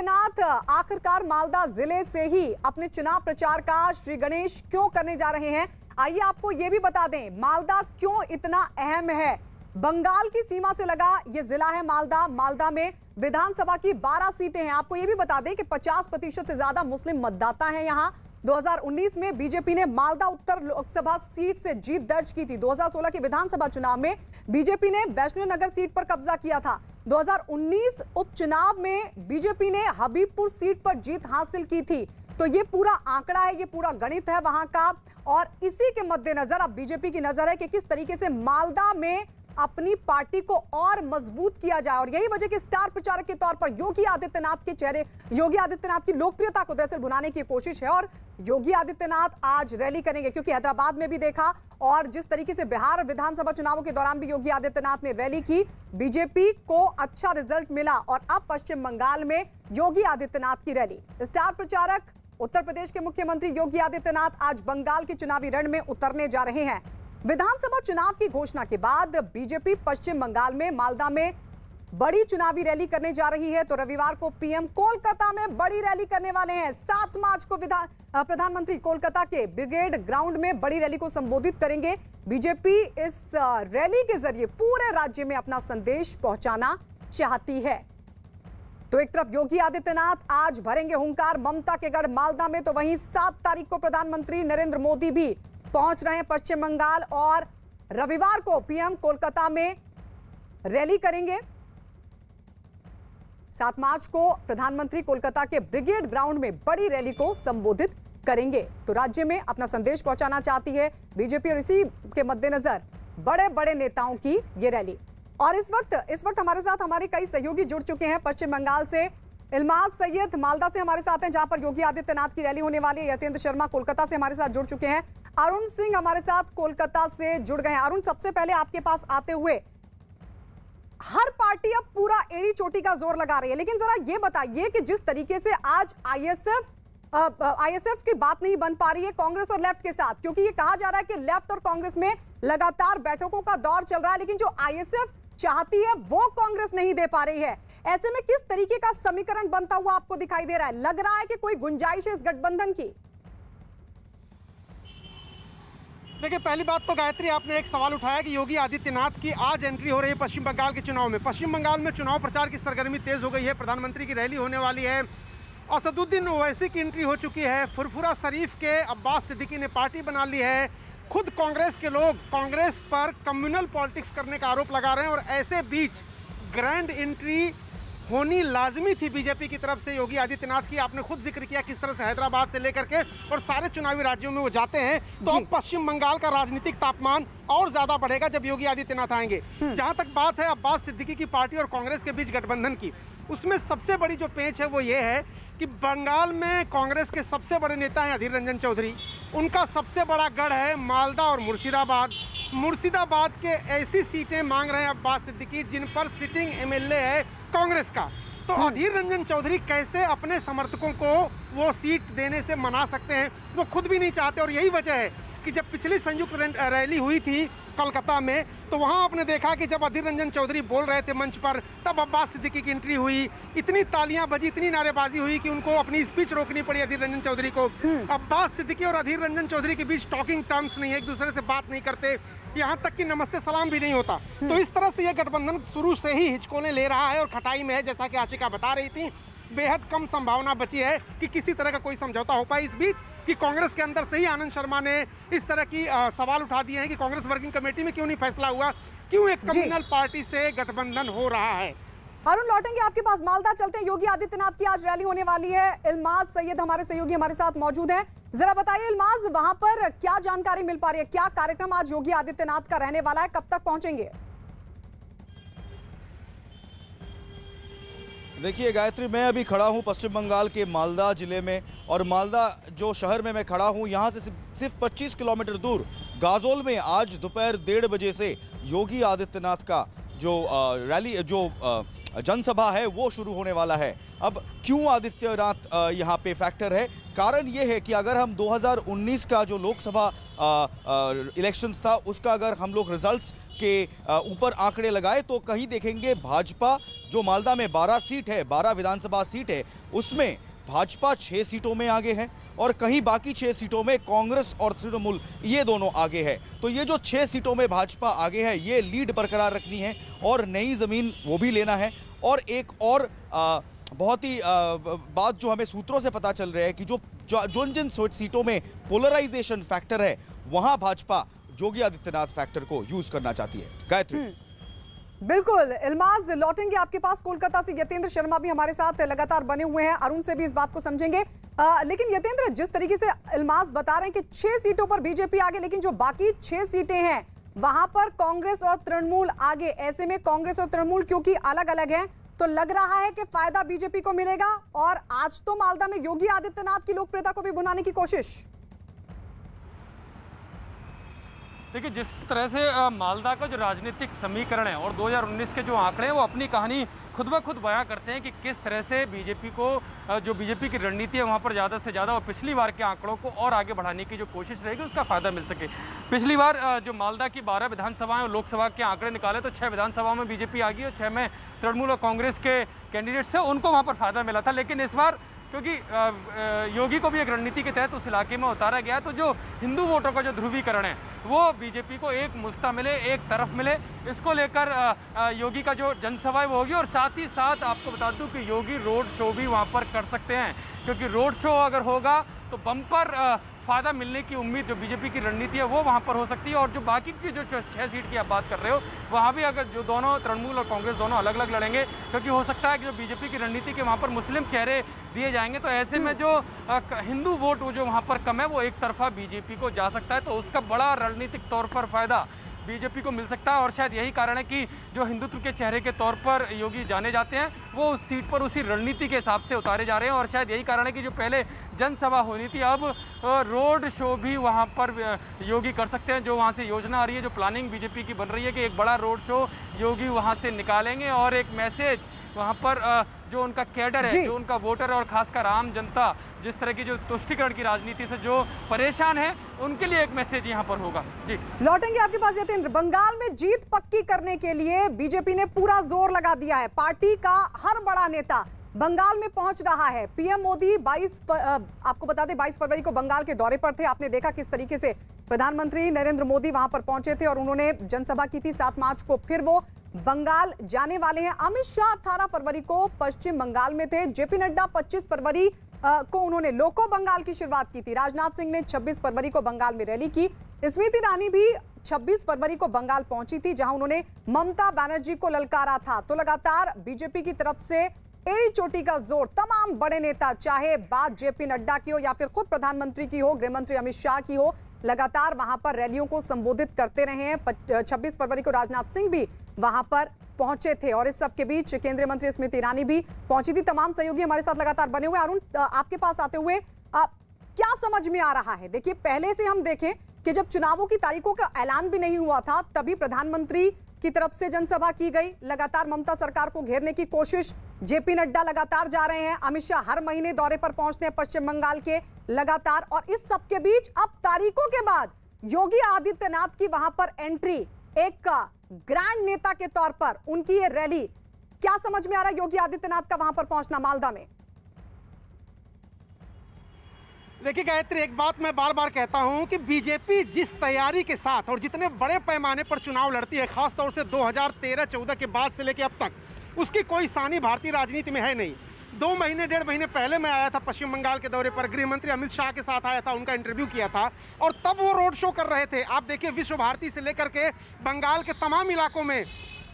आदित्यनाथ आखिरकार मालदा जिले से ही अपने चुनाव प्रचार का श्री गणेश क्यों करने जा रहे हैं? आइए आपको यह भी बता दें मालदा क्यों इतना अहम है। बंगाल की सीमा से लगा यह जिला है मालदा। मालदा में विधानसभा की 12 सीटें हैं। आपको यह भी बता दें कि 50% से ज्यादा मुस्लिम मतदाता हैं यहां। 2019 में बीजेपी ने मालदा उत्तर लोकसभा सीट से जीत दर्ज की थी। 2016 के विधानसभा चुनाव में बीजेपी ने वैष्णो नगर सीट पर कब्जा किया था। 2019 उपचुनाव में बीजेपी ने हबीबपुर सीट पर जीत हासिल की थी। तो ये पूरा आंकड़ा है, ये पूरा गणित है वहां का, और इसी के मद्देनजर अब बीजेपी की नजर है कि किस तरीके से मालदा में अपनी पार्टी को और मजबूत किया जाए। और यही वजह कि स्टार प्रचारक के तौर पर योगी आदित्यनाथ के चेहरे, योगी आदित्यनाथ की लोकप्रियता को दरअसल भुनाने की कोशिश है। और योगी आदित्यनाथ आज रैली करेंगे, क्योंकि हैदराबाद में भी देखा और जिस तरीके से बिहार विधानसभा चुनावों के दौरान भी योगी आदित्यनाथ ने रैली की, बीजेपी को अच्छा रिजल्ट मिला। और अब पश्चिम बंगाल में योगी आदित्यनाथ की रैली। स्टार प्रचारक उत्तर प्रदेश के मुख्यमंत्री योगी आदित्यनाथ आज बंगाल के चुनावी रण में उतरने जा रहे हैं। विधानसभा चुनाव की घोषणा के बाद बीजेपी पश्चिम बंगाल में मालदा में बड़ी चुनावी रैली करने जा रही है। तो रविवार को पीएम कोलकाता में बड़ी रैली करने वाले हैं। 7 मार्च को प्रधानमंत्री कोलकाता के ब्रिगेड ग्राउंड में बड़ी रैली को संबोधित करेंगे। बीजेपी इस रैली के जरिए पूरे राज्य में अपना संदेश पहुंचाना चाहती है। तो एक तरफ योगी आदित्यनाथ आज भरेंगे हुंकार ममता के गढ़ मालदा में, तो वहीं 7 तारीख को प्रधानमंत्री नरेंद्र मोदी भी पहुंच रहे हैं पश्चिम बंगाल, और रविवार को पीएम कोलकाता में रैली करेंगे। 7 मार्च को प्रधानमंत्री कोलकाता के ब्रिगेड ग्राउंड में बड़ी रैली को संबोधित करेंगे। तो राज्य में अपना संदेश पहुंचाना चाहती है बीजेपी, और इसी के मद्देनजर बड़े बड़े नेताओं की ये रैली। और इस वक्त हमारे साथ हमारे कई सहयोगी जुड़ चुके हैं पश्चिम बंगाल से। इल्माज सैयद मालदा से हमारे साथ हैं, जहां पर योगी आदित्यनाथ की रैली होने वाली है। यतेंद्र शर्मा कोलकाता से हमारे साथ जुड़ चुके हैं। अरुण सिंह हमारे साथ कोलकाता से जुड़ गए हैं। अरुण, सबसे पहले आपके पास आते हुए, हर पार्टी अब पूरा एड़ी चोटी का जोर लगा रही है, लेकिन जरा ये बताइए कि जिस तरीके से आज आईएसएफ की बात नहीं बन पा रही है कांग्रेस और लेफ्ट के साथ, क्योंकि ये कहा जा रहा है कि लेफ्ट और कांग्रेस में लगातार बैठकों का दौर चल रहा है, लेकिन जो आईएसएफ चाहती है वो कांग्रेस नहीं दे पा रही है। ऐसे में किस तरीके का समीकरण बनता हुआ आपको दिखाई दे रहा है? लग रहा है कि कोई गुंजाइश है इस गठबंधन की? देखिए, पहली बात तो गायत्री, आपने एक सवाल उठाया कि योगी आदित्यनाथ की आज एंट्री हो रही है पश्चिम बंगाल के चुनाव में। पश्चिम बंगाल में चुनाव प्रचार की सरगर्मी तेज हो गई है। प्रधानमंत्री की रैली होने वाली है। असदुद्दीन ओवैसी की एंट्री हो चुकी है। फुरफुरा शरीफ के अब्बास सिद्दीकी ने पार्टी बना ली है। खुद कांग्रेस के लोग कांग्रेस पर कम्युनल पॉलिटिक्स करने का आरोप लगा रहे हैं, और ऐसे बीच ग्रैंड एंट्री होनी लाजमी थी बीजेपी की तरफ से योगी आदित्यनाथ की। आपने खुद जिक्र किया किस तरह से हैदराबाद से लेकर के और सारे चुनावी राज्यों में वो जाते हैं। तो अब पश्चिम बंगाल का राजनीतिक तापमान और ज्यादा बढ़ेगा जब योगी आदित्यनाथ आएंगे। जहां तक बात है अब्बास सिद्दीकी की पार्टी और कांग्रेस के बीच गठबंधन की, उसमें सबसे बड़ी जो पेंच है वो ये है कि बंगाल में कांग्रेस के सबसे बड़े नेता हैं अधीर रंजन चौधरी। उनका सबसे बड़ा गढ़ है मालदा और मुर्शिदाबाद। मुर्शिदाबाद के ऐसी सीटें मांग रहे हैं अब्बास सिद्दीकी जिन पर सिटिंग एमएलए है कांग्रेस का। तो अधीर रंजन चौधरी कैसे अपने समर्थकों को वो सीट देने से मना सकते हैं? वो खुद भी नहीं चाहते। और यही वजह है कि जब पिछली संयुक्त रैली हुई थी कोलकाता में, तो वहां आपने देखा कि जब अधीर रंजन चौधरी बोल रहे थे मंच पर, तब अब्बास सिद्दीकी की एंट्री हुई। इतनी तालियां बजी, इतनी नारेबाजी हुई कि उनको अपनी स्पीच रोकनी पड़ी अधीर रंजन चौधरी को। अब्बास सिद्दीकी और अधीर रंजन चौधरी के बीच टॉकिंग टर्म्स नहीं है, एक दूसरे से बात नहीं करते, यहाँ तक कि नमस्ते सलाम भी नहीं होता। तो इस तरह से यह गठबंधन शुरू से ही हिचकोले ले रहा है और खटाई में है। जैसा कि आशिका बता रही थी, बेहद कम संभावना बची है कि किसी तरह का कोई समझौता हो पाए। इस बीच कि कांग्रेस के अंदर से ही आनंद शर्मा ने इस तरह की सवाल उठा दिए हैं कि कांग्रेस वर्किंग कमेटी में क्यों नहीं फैसला हुआ, क्यों एक कम्युनल पार्टी से गठबंधन हो रहा है। अरुण, लौटेंगे आपके पास। मालदा चलते हैं, योगी आदित्यनाथ की आज रैली होने वाली है। इल्माज सैयद हमारे सहयोगी हमारे साथ मौजूद हैं। जरा बताइए इल्माज, वहां पर क्या जानकारी मिल पा रही है? क्या कार्यक्रम आज योगी आदित्यनाथ का रहने वाला है? कब तक पहुंचेंगे? देखिए गायत्री, मैं अभी खड़ा हूं पश्चिम बंगाल के मालदा जिले में, और मालदा जो शहर में मैं खड़ा हूं, यहां से सिर्फ 25 किलोमीटर दूर गाजोल में आज दोपहर 1:30 बजे से योगी आदित्यनाथ का जो रैली, जो जनसभा है वो शुरू होने वाला है। अब क्यों आदित्यनाथ यहाँ पे फैक्टर है? कारण ये है कि अगर हम 2019 का जो लोकसभा इलेक्शंस था उसका अगर हम लोग रिजल्ट्स के ऊपर आंकड़े लगाए तो कहीं देखेंगे भाजपा जो मालदा में 12 सीट है, 12 विधानसभा सीट है, उसमें भाजपा 6 सीटों में आगे है और कहीं बाकी 6 सीटों में कांग्रेस और तृणमूल ये दोनों आगे है। तो ये जो 6 सीटों में भाजपा आगे है, ये लीड बरकरार रखनी है और नई जमीन वो भी लेना है। और एक और बहुत ही बात जो हमें सूत्रों से पता चल रहा है कि जिन सीटों में पोलराइजेशन फैक्टर है, वहां भाजपा योगी आदित्यनाथ फैक्टर को यूज करना चाहती है। गायत्री। बिल्कुल इल्माज, लौटेंगे आपके पास। कोलकाता से यतेंद्र शर्मा भी हमारे साथ लगातार बने हुए हैं, अरुण से भी इस बात को समझेंगे। लेकिन यतेंद्र, जिस तरीके से इल्माज बता रहे हैं कि 6 सीटों पर बीजेपी आगे, लेकिन जो बाकी 6 सीटें हैं वहां पर कांग्रेस और तृणमूल आगे। ऐसे में कांग्रेस और तृणमूल क्योंकि अलग अलग हैं, तो लग रहा है कि फायदा बीजेपी को मिलेगा। और आज तो मालदा में योगी आदित्यनाथ की लोकप्रियता को भी भुनाने की कोशिश। देखिए, जिस तरह से मालदा का जो राजनीतिक समीकरण है और 2019 के जो आंकड़े हैं वो अपनी कहानी खुद ब खुद बयां करते हैं कि किस तरह से बीजेपी को जो बीजेपी की रणनीति है वहां पर ज़्यादा से ज़्यादा और पिछली बार के आंकड़ों को और आगे बढ़ाने की जो कोशिश रहेगी उसका फ़ायदा मिल सके। पिछली बार जो मालदा की 12 विधानसभाएं और लोकसभा के आंकड़े निकाले तो 6 विधानसभाओं में बीजेपी आ गई और 6 में तृणमूल और कांग्रेस के कैंडिडेट्स हैं, उनको वहाँ पर फ़ायदा मिला था। लेकिन इस बार क्योंकि योगी को भी एक रणनीति के तहत उस इलाके में उतारा गया है, तो जो हिंदू वोटों का जो ध्रुवीकरण है वो बीजेपी को एक मुस्ता मिले, एक तरफ मिले, इसको लेकर योगी का जो जनसभा है वो होगी। और साथ ही साथ आपको बता दूं कि योगी रोड शो भी वहां पर कर सकते हैं, क्योंकि रोड शो अगर होगा तो बम्पर फ़ायदा मिलने की उम्मीद जो बीजेपी की रणनीति है वो वहाँ पर हो सकती है। और जो बाकी की जो 6 सीट की आप बात कर रहे हो, वहाँ भी अगर जो दोनों तृणमूल और कांग्रेस दोनों अलग अलग लड़ेंगे, क्योंकि हो सकता है कि जो बीजेपी की रणनीति के वहाँ पर मुस्लिम चेहरे दिए जाएंगे, तो ऐसे में जो हिंदू वोट जो वहाँ पर कम है वो एक तरफा बीजेपी को जा सकता है, तो उसका बड़ा रणनीतिक तौर पर फ़ायदा बीजेपी को मिल सकता है। और शायद यही कारण है कि जो हिंदुत्व के चेहरे के तौर पर योगी जाने जाते हैं वो उस सीट पर उसी रणनीति के हिसाब से उतारे जा रहे हैं। और शायद यही कारण है कि जो पहले जनसभा होनी थी, अब रोड शो भी वहां पर योगी कर सकते हैं। जो वहां से योजना आ रही है, जो प्लानिंग बीजेपी की बन रही है कि एक बड़ा रोड शो योगी वहां से निकालेंगे और एक मैसेज वहाँ पर जो उनका कैडर है, जो उनका वोटर है और खासकर आम जनता जिस तरह की जो तुष्टिकरण की राजनीति से जो परेशान है, उनके लिए एक मैसेज यहाँ पर होगा। जी, लौटेंगे आपके पास यतेंद्र। बंगाल में जीत पक्की करने के लिए बीजेपी ने पूरा जोर लगा दिया है। पार्टी का हर बड़ा नेता बंगाल में पहुंच रहा है। पीएम मोदी आपको बता दें 22 फरवरी को बंगाल के दौरे पर थे। आपने देखा किस तरीके से प्रधानमंत्री नरेंद्र मोदी वहां पर पहुंचे थे और उन्होंने जनसभा की थी। 7 मार्च को फिर वो बंगाल जाने वाले हैं। अमित शाह 18 फरवरी को पश्चिम बंगाल में थे। जेपी नड्डा 25 फरवरी को उन्होंने लोको बंगाल की शुरुआत की थी। राजनाथ सिंह ने 26 फरवरी को बंगाल में रैली की। स्मृति ईरानी भी 26 फरवरी को बंगाल पहुंची थी, जहां उन्होंने ममता बनर्जी को ललकारा था। तो लगातार बीजेपी की तरफ से एड़ी चोटी का जोर। तमाम बड़े नेता, चाहे बात जेपी नड्डा की हो या फिर खुद प्रधानमंत्री की हो, गृहमंत्री अमित शाह की हो, लगातार वहां पर रैलियों को संबोधित करते रहे हैं। 26 फरवरी को राजनाथ सिंह भी वहां पर पहुंचे थे और इस सब के बीच केंद्रीय मंत्री स्मृति ईरानी भी पहुंची थी। तमाम सहयोगी हमारे साथ लगातार बने हुए। अरुण, आपके पास आते हुए क्या समझ में आ रहा है? देखिए, पहले से हम देखें कि जब चुनावों की तारीखों का ऐलान भी नहीं हुआ था, तभी प्रधानमंत्री की तरफ से जनसभा की गई। लगातार ममता सरकार को घेरने की कोशिश। जेपी नड्डा लगातार जा रहे हैं। अमित शाह हर महीने दौरे पर पहुंचते हैं पश्चिम बंगाल के लगातार। और इस सब के बीच अब तारीखों के बाद योगी आदित्यनाथ की वहां पर एंट्री, एक ग्रैंड नेता के तौर पर उनकी ये रैली, क्या समझ में आ रहा है योगी आदित्यनाथ का वहां पर पहुंचना मालदा में? देखिए गायत्री, एक बात मैं बार बार कहता हूं कि बीजेपी जिस तैयारी के साथ और जितने बड़े पैमाने पर चुनाव लड़ती है, खासतौर से 2013-14 के बाद से लेकर अब तक, उसकी कोई सानी भारतीय राजनीति में है नहीं। 2 महीने 1.5 महीने पहले मैं आया था पश्चिम बंगाल के दौरे पर, गृह मंत्री अमित शाह के साथ आया था, उनका इंटरव्यू किया था और तब वो रोड शो कर रहे थे। आप देखिए, विश्व भारती से लेकर के बंगाल के तमाम इलाकों में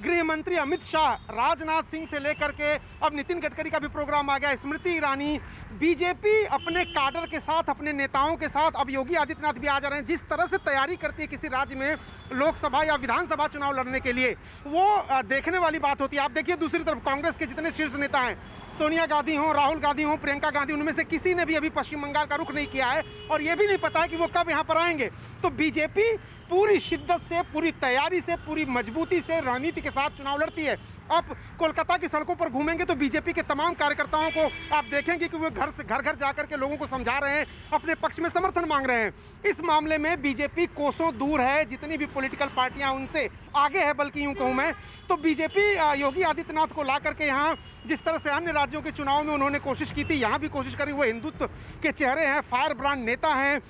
गृह मंत्री अमित शाह, राजनाथ सिंह से लेकर के अब नितिन गडकरी का भी प्रोग्राम आ गया, स्मृति ईरानी, बीजेपी अपने काडर के साथ, अपने नेताओं के साथ, अब योगी आदित्यनाथ भी आ जा रहे हैं। जिस तरह से तैयारी करती है किसी राज्य में लोकसभा या विधानसभा चुनाव लड़ने के लिए, वो देखने वाली बात होती है। आप देखिए, दूसरी तरफ कांग्रेस के जितने शीर्ष नेता हैं, सोनिया गांधी हो, राहुल गांधी हो, प्रियंका गांधी, उनमें से किसी ने भी अभी पश्चिम बंगाल का रुख नहीं किया है और ये भी नहीं पता है कि वो कब यहाँ पर आएंगे। तो बीजेपी पूरी शिद्दत से, पूरी तैयारी से, पूरी मजबूती से रणनीति के साथ चुनाव लड़ती है। अब कोलकाता की सड़कों पर घूमेंगे तो बीजेपी के तमाम कार्यकर्ताओं को आप देखेंगे कि वो घर घर जाकर के लोगों को समझा रहे हैं, अपने पक्ष में समर्थन मांग रहे हैं। इस मामले में बीजेपी कोसों दूर है, जितनी भी पॉलिटिकल पार्टियां उनसे आगे है, बल्कि यूं कहूं मैं तो बीजेपी योगी आदित्यनाथ को ला करके यहाँ जिस तरह से अन्य राज्यों के चुनाव में उन्होंने कोशिश की थी, यहाँ भी कोशिश करी। वो हिंदुत्व के चेहरे हैं, फायर ब्रांड नेता हैं,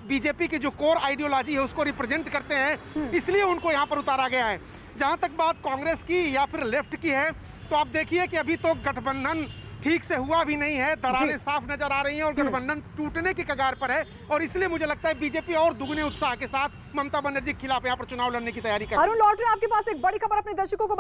बीजेपी की जो कोर आइडियोलॉजी है उसको रिप्रेजेंट करते हैं, इसलिए उनको यहाँ पर उतारा गया है। जहाँ तक बात कांग्रेस की या फिर लेफ्ट की है, तो आप देखिए कि अभी तो गठबंधन ठीक से हुआ भी नहीं है, दरारें साफ नजर आ रही हैं और गठबंधन टूटने की कगार पर है। और इसलिए मुझे लगता है बीजेपी और दुगने उत्साह के साथ ममता बनर्जी के खिलाफ यहाँ पर चुनाव लड़ने की तैयारी कर रही है। अरुण लौट रहे हैं आपके पास एक बड़ी खबर अपने दर्शकों को